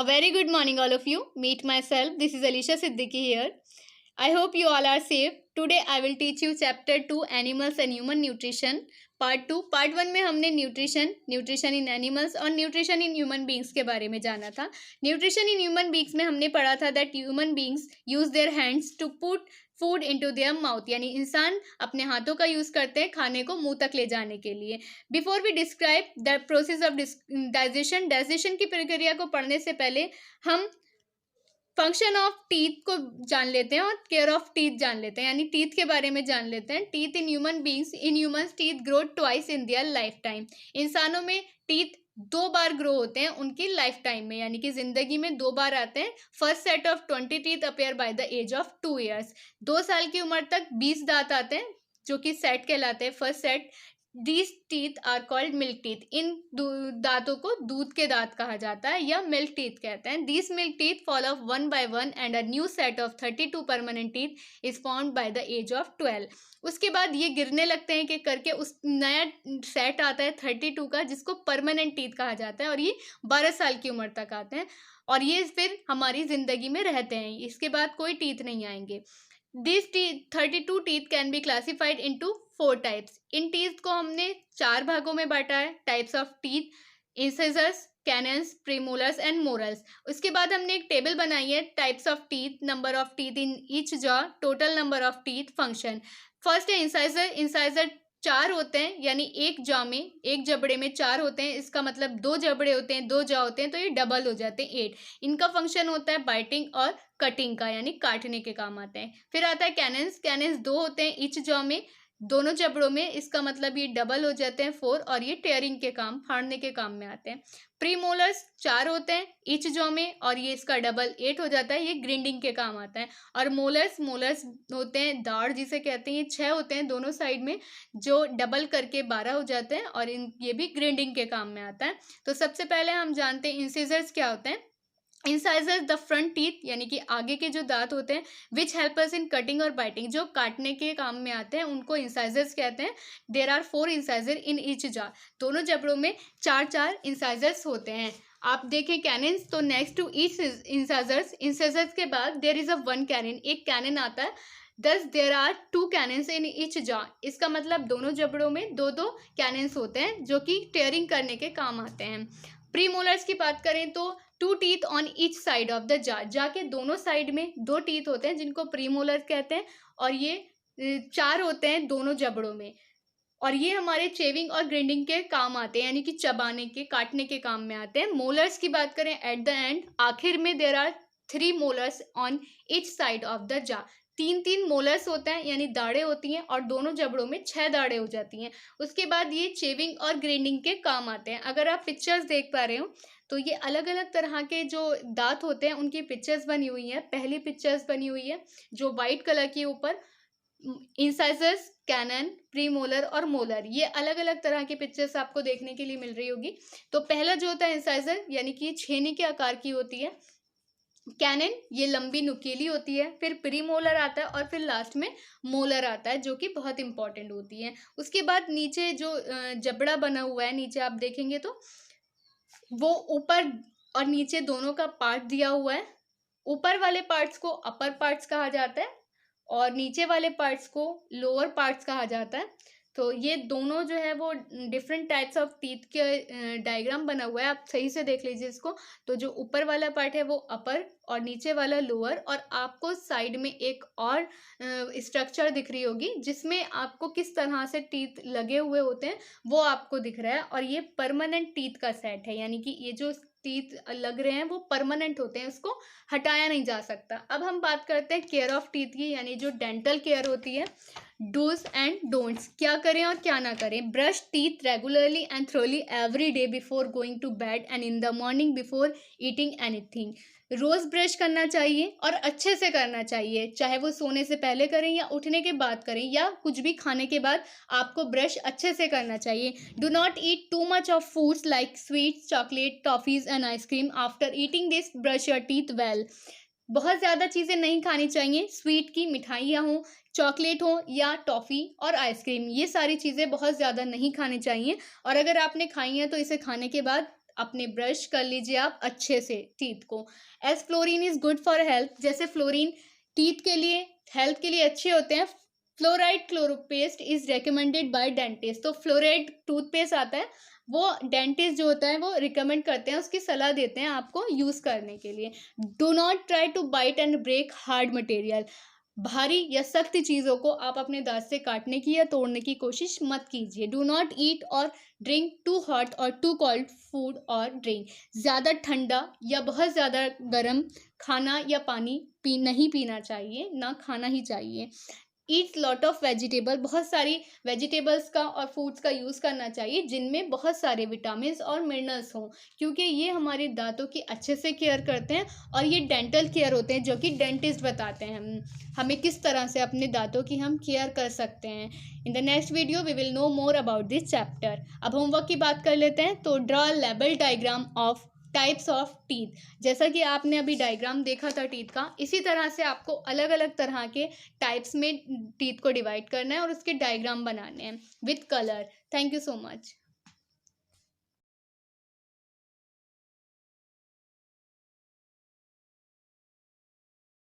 A very good morning, all of you. Meet myself. This is Alisha Siddiqui here. I hope you all are safe. Today I will teach you chapter 2 Animals and Human Nutrition. Part 2 part 1 में हमने nutrition in animals और nutrition in human beings के बारे में जाना था. Nutrition in human beings में हमने पढ़ा था that human beings use their hands to put food into their mouth, यानी इंसान अपने हाथों का यूज करते हैं खाने को मुंह तक ले जाने के लिए. Before we describe the process of digestion की प्रक्रिया को पढ़ने से पहले हम फंक्शन ऑफ टीथ को जान लेते हैं और केयर ऑफ टीथ जान लेते हैं, यानी टीथ के बारे में जान लेते हैं. Teeth in humans teeth grow twice in their life time. इंसानों में टीथ 2 बार ग्रो होते हैं उनकी लाइफ टाइम में, यानी कि जिंदगी में 2 बार आते हैं. First set of 20 teeth appear by the age of 2 years. 2 साल की उम्र तक 20 दांत आते हैं जो कि सेट कहलाते हैं, first set. These teeth are called milk teeth. इन दांतों को दूध के दांत कहा जाता है या मिल्क टीथ कहते हैं. These milk teeth fall off one by one and a new set of 32 permanent teeth is formed by the age of 12. उसके बाद ये गिरने लगते हैं कि करके उस नया सेट आता है 32 का जिसको परमानेंट टीथ कहा जाता है और ये 12 साल की उम्र तक आते हैं और ये फिर हमारी जिंदगी में रहते हैं. इसके बाद कोई टीथ नहीं आएंगे. These 32 teeth can be classified into 4 types. In teeth को हमने 4 भागों में बांटा है. Types of teeth, incisors, cannons, premolars and molars. उसके बाद हमने एक टेबल बनाई है. Types of teeth, number of teeth in each jaw, total number of teeth, function. First है इंसाइजर 4 होते हैं, यानी एक जबड़े में 4 होते हैं. इसका मतलब 2 जबड़े होते हैं, 2 जॉ होते हैं, तो ये डबल हो जाते हैं 8. इनका फंक्शन होता है बाइटिंग और कटिंग का, यानी काटने के काम आते हैं. फिर आता है कैनन्स 2 होते हैं ईच जॉ में, दोनों जबड़ों में. इसका मतलब ये डबल हो जाते हैं 4 और ये टेयरिंग के काम, फाड़ने के काम में आते हैं. प्रीमोलर्स 4 होते हैं ईच जॉ में और ये इसका डबल 8 हो जाता है, ये ग्रिंडिंग के काम आता है. और मोलर्स होते हैं दाढ़ जिसे कहते हैं, ये 6 होते हैं दोनों साइड में जो डबल करके 12 हो जाते हैं और ये भी ग्रिंडिंग के काम में आता है. तो सबसे पहले हम जानते हैं इंसिजर्स क्या होते हैं. इंसाइजर्स द फ्रंट टीथ, यानी कि आगे के जो दांत होते हैं, which help us in cutting और बाइटिंग, जो काटने के काम में आते हैं उनको इंसाइजर्स कहते हैं. There are 4 incisor in each jaw. दोनों जबड़ों में 4 इंसाइजर्स होते हैं. आप देखें कैनन्स, तो नेक्स्ट टू ईच इंसाइजर्स के बाद देयर इज अ 1 कैनन, एक कैनन आता है. Thus there are 2 canines in each jaw. इसका मतलब दोनों जबड़ों में 2 कैनन्स होते हैं जो कि टेयरिंग करने के काम आते हैं. प्रीमोलर्स की बात करें तो 2 teeth on each side of the जा के दोनों साइड में 2 टीथ होते हैं जिनको प्रीमोलर्स कहते हैं और ये 4 होते हैं दोनों जबड़ों में और ये हमारे चेविंग और ग्राइंडिंग के काम आते हैं, यानी कि चबाने के, काटने के काम में आते हैं. मोलर्स की बात करें एट द एंड, आखिर में there are 3 molars on each side of the jaw. 3 molars होते हैं, यानी दाढ़ें होती हैं और दोनों जबड़ों में 6 दाढ़ें हो जाती हैं. उसके बाद ये चेविंग और ग्राइंडिंग के काम आते हैं. अगर आप पिक्चर्स देख पा रहे हो तो ये अलग अलग तरह के जो दांत होते हैं उनकी पिक्चर्स बनी हुई हैं. पहली पिक्चर्स बनी हुई है जो वाइट कलर के ऊपर इंसाइजर्स, कैनन, प्रीमोलर और मोलर, ये अलग अलग तरह की पिक्चर्स आपको देखने के लिए मिल रही होगी. तो पहला जो होता है इंसाइजर, यानी कि छेनी के आकार की होती है. कैनन ये लंबी नुकीली होती है. फिर प्रीमोलर आता है और फिर लास्ट में मोलर आता है जो कि बहुत इंपॉर्टेंट होती है. उसके बाद नीचे जो जबड़ा बना हुआ है, नीचे आप देखेंगे तो वो ऊपर और नीचे दोनों का पार्ट दिया हुआ है. ऊपर वाले पार्ट्स को अपर पार्ट्स कहा जाता है और नीचे वाले पार्ट्स को लोअर पार्ट्स कहा जाता है. तो ये दोनों जो है वो डिफरेंट टाइप्स ऑफ टीथ के डायग्राम बना हुआ है, आप सही से देख लीजिए इसको. तो जो ऊपर वाला पार्ट है वो अपर और नीचे वाला लोअर, और आपको साइड में एक और स्ट्रक्चर दिख रही होगी जिसमें आपको किस तरह से टीथ लगे हुए होते हैं वो आपको दिख रहा है. और ये परमानेंट टीथ का सेट है, यानी कि ये जो टीथ लग रहे हैं वो परमानेंट होते हैं, उसको हटाया नहीं जा सकता. अब हम बात करते हैं केयर ऑफ टीथ की, यानी जो डेंटल केयर होती है. डूज एंड डोंट्स, क्या करें और क्या ना करें. Brush teeth regularly and thoroughly every day before going to bed and in the morning before eating anything. रोज ब्रश करना चाहिए और अच्छे से करना चाहिए, चाहे वो सोने से पहले करें या उठने के बाद करें या कुछ भी खाने के बाद आपको ब्रश अच्छे से करना चाहिए. Do not eat too much of foods like sweets, chocolate, toffees and ice cream. After eating this brush your teeth well. बहुत ज़्यादा चीज़ें नहीं खानी चाहिए. स्वीट की मिठाइयाँ हों, चॉकलेट हो या टॉफ़ी और आइसक्रीम, ये सारी चीज़ें बहुत ज़्यादा नहीं खानी चाहिए. और अगर आपने खाई हैं तो इसे खाने के बाद अपने ब्रश कर लीजिए आप अच्छे से टीथ को। As fluorine is good for health, जैसे फ्लोरीन टीथ के लिए हेल्थ के लिए अच्छे होते हैं। फ्लोराइड क्लोरोपेस्ट इज रिकमेंडेड बाय डेंटिस्ट, तो फ्लोराइड टूथपेस्ट आता है, वो डेंटिस्ट जो होता है वो रिकमेंड करते हैं, उसकी सलाह देते हैं आपको यूज़ करने के लिए। Do not try to bite and break hard material, भारी या सख्त चीज़ों को आप अपने दांत से काटने की या तोड़ने की कोशिश मत कीजिए। डू नॉट ईट और ड्रिंक टू हॉट और टू कोल्ड फूड और ड्रिंक, ज़्यादा ठंडा या बहुत ज़्यादा गर्म खाना या पानी नहीं पीना चाहिए, ना खाना ही चाहिए। ईट लॉट ऑफ वेजिटेबल, बहुत सारी वेजिटेबल्स का और फूड्स का यूज़ करना चाहिए जिनमें बहुत सारे विटामिन और मिनरल्स हों, क्योंकि ये हमारे दांतों की अच्छे से केयर करते हैं और ये डेंटल केयर होते हैं जो कि डेंटिस्ट बताते हैं हमें किस तरह से अपने दांतों की हम केयर कर सकते हैं। In the next video we will know more about this chapter. अब होमवर्क की बात कर लेते हैं, तो draw label diagram of types of teeth. जैसा कि आपने अभी डायग्राम देखा था टीथ का, इसी तरह से आपको अलग अलग तरह के टाइप्स में टीथ को डिवाइड करना है और उसके डायग्राम बनाने हैं with colour. Thank you so much.